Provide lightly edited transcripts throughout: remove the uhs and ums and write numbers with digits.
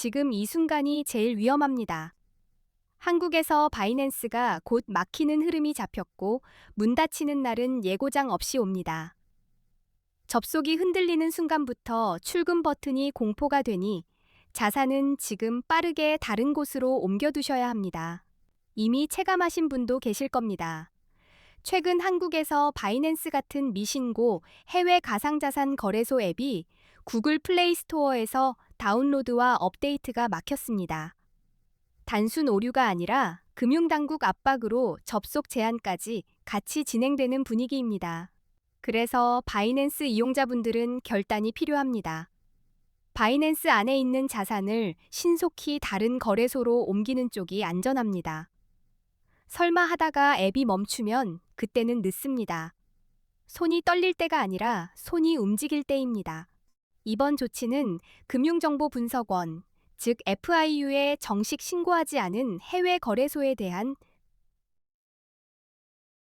지금 이 순간이 제일 위험합니다. 한국에서 바이낸스가 곧 막히는 흐름이 잡혔고 문 닫히는 날은 예고장 없이 옵니다. 접속이 흔들리는 순간부터 출금 버튼이 공포가 되니 자산은 지금 빠르게 다른 곳으로 옮겨두셔야 합니다. 이미 체감하신 분도 계실 겁니다. 최근 한국에서 바이낸스 같은 미신고 해외 가상자산 거래소 앱이 구글 플레이 스토어에서 다운로드와 업데이트가 막혔습니다. 단순 오류가 아니라 금융당국 압박으로 접속 제한까지 같이 진행되는 분위기입니다. 그래서 바이낸스 이용자분들은 결단이 필요합니다. 바이낸스 안에 있는 자산을 신속히 다른 거래소로 옮기는 쪽이 안전합니다. 설마 하다가 앱이 멈추면 그때는 늦습니다. 손이 떨릴 때가 아니라 손이 움직일 때입니다. 이번 조치는 금융정보분석원, 즉 FIU에 정식 신고하지 않은 해외 거래소에 대한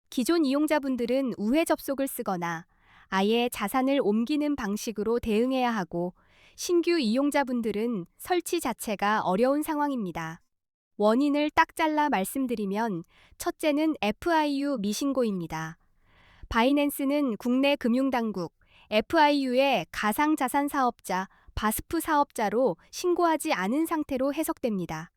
기존 이용자분들은 우회 접속을 쓰거나 아예 자산을 옮기는 방식으로 대응해야 하고 신규 이용자분들은 설치 자체가 어려운 상황입니다. 원인을 딱 잘라 말씀드리면 첫째는 FIU 미신고입니다. 바이낸스는 국내 금융당국 FIU의 가상자산 사업자, 바스프 사업자로 신고하지 않은 상태로 해석됩니다.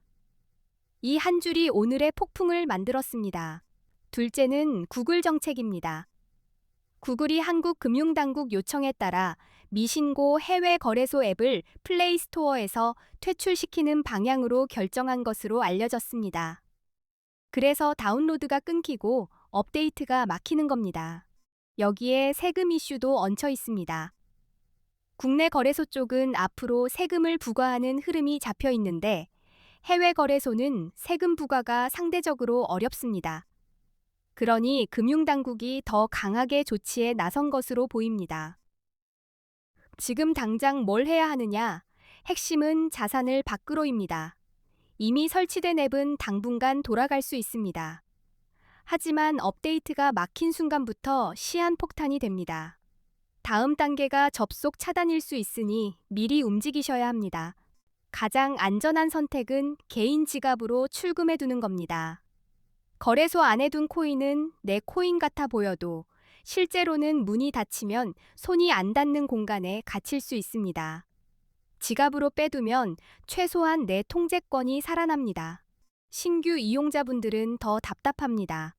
이 한 줄이 오늘의 폭풍을 만들었습니다. 둘째는 구글 정책입니다. 구글이 한국 금융당국 요청에 따라 미신고 해외 거래소 앱을 플레이 스토어에서 퇴출시키는 방향으로 결정한 것으로 알려졌습니다. 그래서 다운로드가 끊기고 업데이트가 막히는 겁니다. 여기에 세금 이슈도 얹혀 있습니다. 국내 거래소 쪽은 앞으로 세금을 부과하는 흐름이 잡혀 있는데 해외 거래소는 세금 부과가 상대적으로 어렵습니다. 그러니 금융당국이 더 강하게 조치에 나선 것으로 보입니다. 지금 당장 뭘 해야 하느냐? 핵심은 자산을 밖으로입니다. 이미 설치된 앱은 당분간 돌아갈 수 있습니다. 하지만 업데이트가 막힌 순간부터 시한폭탄이 됩니다. 다음 단계가 접속 차단일 수 있으니 미리 움직이셔야 합니다. 가장 안전한 선택은 개인 지갑으로 출금해 두는 겁니다. 거래소 안에 둔 코인은 내 코인 같아 보여도 실제로는 문이 닫히면 손이 안 닿는 공간에 갇힐 수 있습니다. 지갑으로 빼두면 최소한 내 통제권이 살아납니다. 신규 이용자분들은 더 답답합니다.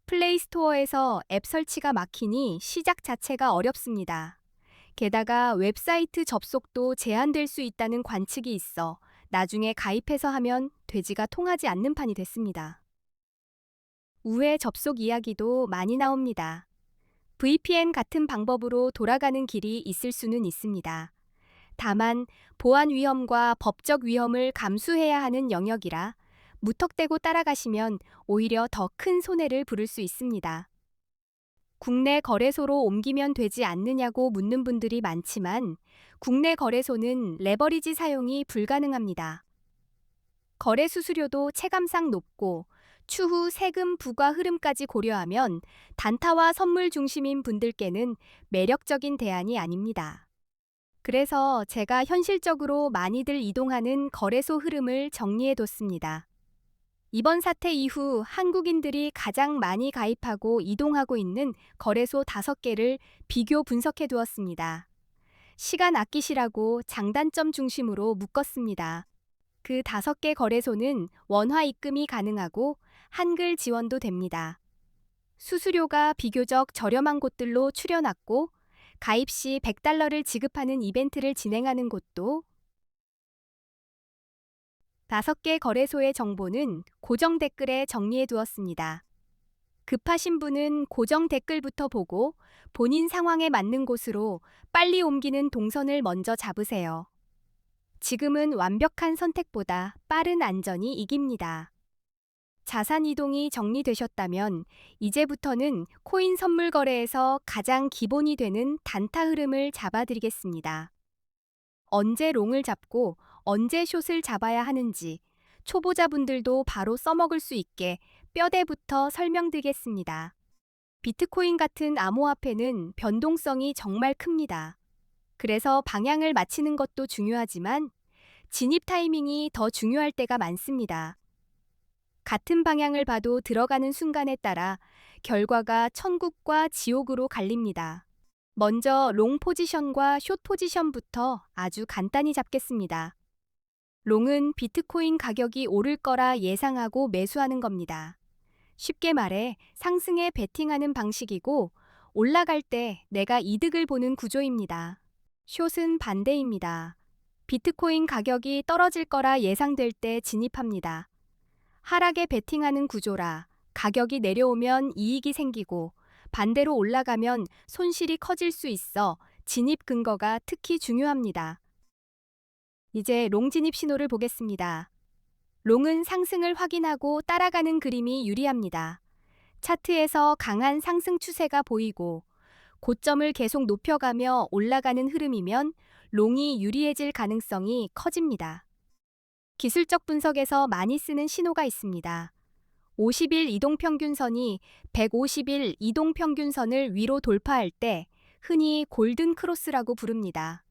플레이 스토어에서 앱 설치가 막히니 시작 자체가 어렵습니다. 게다가 웹사이트 접속도 제한될 수 있다는 관측이 있어 나중에 가입해서 하면 돼지가 통하지 않는 판이 됐습니다. 우회 접속 이야기도 많이 나옵니다. VPN 같은 방법으로 돌아가는 길이 있을 수는 있습니다. 다만 보안 위험과 법적 위험을 감수해야 하는 영역이라 무턱대고 따라가시면 오히려 더 큰 손해를 부를 수 있습니다. 국내 거래소로 옮기면 되지 않느냐고 묻는 분들이 많지만 국내 거래소는 레버리지 사용이 불가능합니다. 거래 수수료도 체감상 높고 추후 세금 부과 흐름까지 고려하면 단타와 선물 중심인 분들께는 매력적인 대안이 아닙니다. 그래서 제가 현실적으로 많이들 이동하는 거래소 흐름을 정리해뒀습니다. 이번 사태 이후 한국인들이 가장 많이 가입하고 이동하고 있는 거래소 5개를 비교 분석해 두었습니다. 시간 아끼시라고 장단점 중심으로 묶었습니다. 그 5개 거래소는 원화 입금이 가능하고 한글 지원도 됩니다. 수수료가 비교적 저렴한 곳들로 추려놨고 가입 시 $100를 지급하는 이벤트를 진행하는 곳도 5개 거래소의 정보는 고정 댓글에 정리해 두었습니다. 급하신 분은 고정 댓글부터 보고 본인 상황에 맞는 곳으로 빨리 옮기는 동선을 먼저 잡으세요. 지금은 완벽한 선택보다 빠른 안전이 이깁니다. 자산 이동이 정리되셨다면 이제부터는 코인 선물 거래에서 가장 기본이 되는 단타 흐름을 잡아드리겠습니다. 언제 롱을 잡고 언제 숏을 잡아야 하는지 초보자분들도 바로 써먹을 수 있게 뼈대부터 설명드리겠습니다. 비트코인 같은 암호화폐는 변동성이 정말 큽니다. 그래서 방향을 맞히는 것도 중요하지만 진입 타이밍이 더 중요할 때가 많습니다. 같은 방향을 봐도 들어가는 순간에 따라 결과가 천국과 지옥으로 갈립니다. 먼저 롱 포지션과 숏 포지션부터 아주 간단히 잡겠습니다. 롱은 비트코인 가격이 오를 거라 예상하고 매수하는 겁니다. 쉽게 말해 상승에 베팅하는 방식이고 올라갈 때 내가 이득을 보는 구조입니다. 숏은 반대입니다. 비트코인 가격이 떨어질 거라 예상될 때 진입합니다. 하락에 베팅하는 구조라 가격이 내려오면 이익이 생기고 반대로 올라가면 손실이 커질 수 있어 진입 근거가 특히 중요합니다. 이제 롱 진입 신호를 보겠습니다. 롱은 상승을 확인하고 따라가는 그림이 유리합니다. 차트에서 강한 상승 추세가 보이고 고점을 계속 높여가며 올라가는 흐름이면 롱이 유리해질 가능성이 커집니다. 기술적 분석에서 많이 쓰는 신호가 있습니다. 50일 이동평균선이 150일 이동평균선을 위로 돌파할 때 흔히 골든 크로스라고 부릅니다.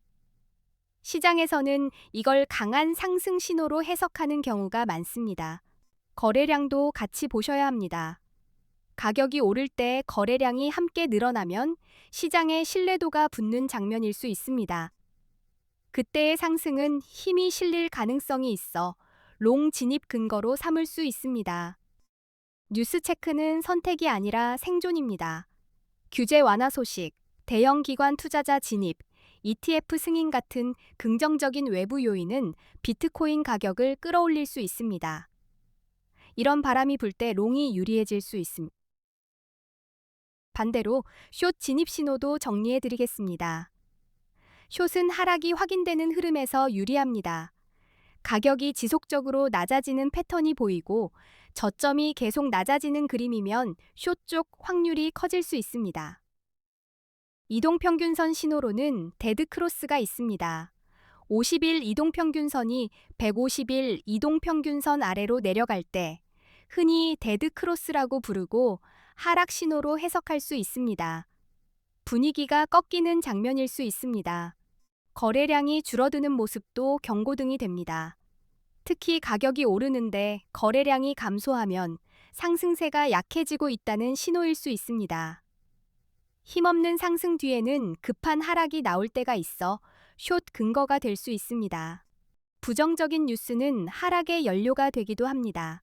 시장에서는 이걸 강한 상승 신호로 해석하는 경우가 많습니다. 거래량도 같이 보셔야 합니다. 가격이 오를 때 거래량이 함께 늘어나면 시장에 신뢰도가 붙는 장면일 수 있습니다. 그때의 상승은 힘이 실릴 가능성이 있어 롱 진입 근거로 삼을 수 있습니다. 뉴스 체크는 선택이 아니라 생존입니다. 규제 완화 소식, 대형 기관 투자자 진입, ETF 승인 같은 긍정적인 외부 요인은 비트코인 가격을 끌어올릴 수 있습니다. 이런 바람이 불 때 롱이 유리해질 수 있습니다. 반대로 숏 진입 신호도 정리해 드리겠습니다. 숏은 하락이 확인되는 흐름에서 유리합니다. 가격이 지속적으로 낮아지는 패턴이 보이고 저점이 계속 낮아지는 그림이면 숏 쪽 확률이 커질 수 있습니다. 이동평균선 신호로는 데드크로스가 있습니다. 50일 이동평균선이 150일 이동평균선 아래로 내려갈 때 흔히 데드크로스라고 부르고 하락 신호로 해석할 수 있습니다. 분위기가 꺾이는 장면일 수 있습니다. 거래량이 줄어드는 모습도 경고등이 됩니다. 특히 가격이 오르는데 거래량이 감소하면 상승세가 약해지고 있다는 신호일 수 있습니다. 힘없는 상승 뒤에는 급한 하락이 나올 때가 있어 숏 근거가 될 수 있습니다. 부정적인 뉴스는 하락의 연료가 되기도 합니다.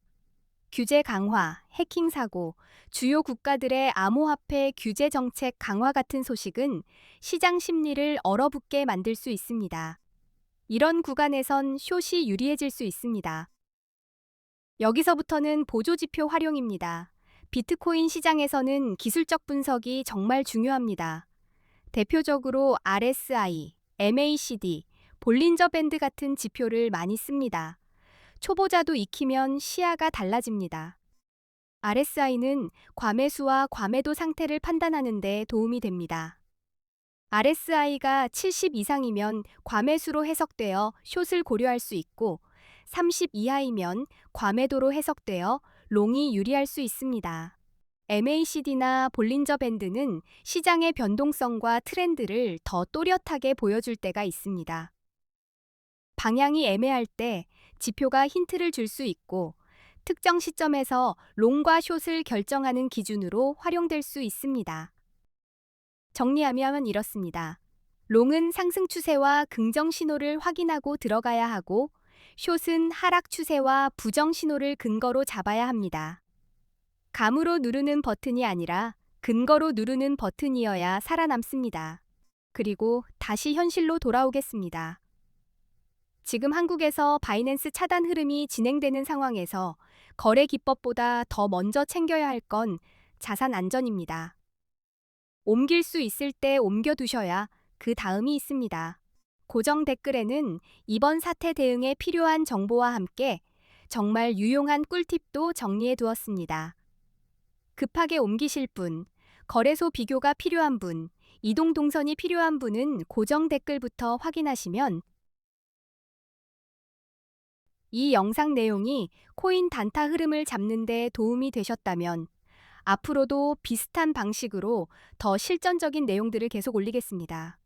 규제 강화, 해킹 사고, 주요 국가들의 암호화폐 규제 정책 강화 같은 소식은 시장 심리를 얼어붙게 만들 수 있습니다. 이런 구간에선 숏이 유리해질 수 있습니다. 여기서부터는 보조지표 활용입니다. 비트코인 시장에서는 기술적 분석이 정말 중요합니다. 대표적으로 RSI, MACD, 볼린저 밴드 같은 지표를 많이 씁니다. 초보자도 익히면 시야가 달라집니다. RSI는 과매수와 과매도 상태를 판단하는 데 도움이 됩니다. RSI가 70 이상이면 과매수로 해석되어 숏을 고려할 수 있고 30 이하이면 과매도로 해석되어 롱이 유리할 수 있습니다. MACD나 볼린저 밴드는 시장의 변동성과 트렌드를 더 또렷하게 보여줄 때가 있습니다. 방향이 애매할 때 지표가 힌트를 줄 수 있고 특정 시점에서 롱과 숏을 결정하는 기준으로 활용될 수 있습니다. 정리하면 이렇습니다. 롱은 상승 추세와 긍정 신호를 확인하고 들어가야 하고 숏은 하락 추세와 부정 신호를 근거로 잡아야 합니다. 감으로 누르는 버튼이 아니라 근거로 누르는 버튼이어야 살아남습니다. 그리고 다시 현실로 돌아오겠습니다. 지금 한국에서 바이낸스 차단 흐름이 진행되는 상황에서 거래 기법보다 더 먼저 챙겨야 할 건 자산 안전입니다. 옮길 수 있을 때 옮겨두셔야 그 다음이 있습니다. 고정 댓글에는 이번 사태 대응에 필요한 정보와 함께 정말 유용한 꿀팁도 정리해 두었습니다. 급하게 옮기실 분, 거래소 비교가 필요한 분, 이동 동선이 필요한 분은 고정 댓글부터 확인하시면 이 영상 내용이 코인 단타 흐름을 잡는 데 도움이 되셨다면 앞으로도 비슷한 방식으로 더 실전적인 내용들을 계속 올리겠습니다.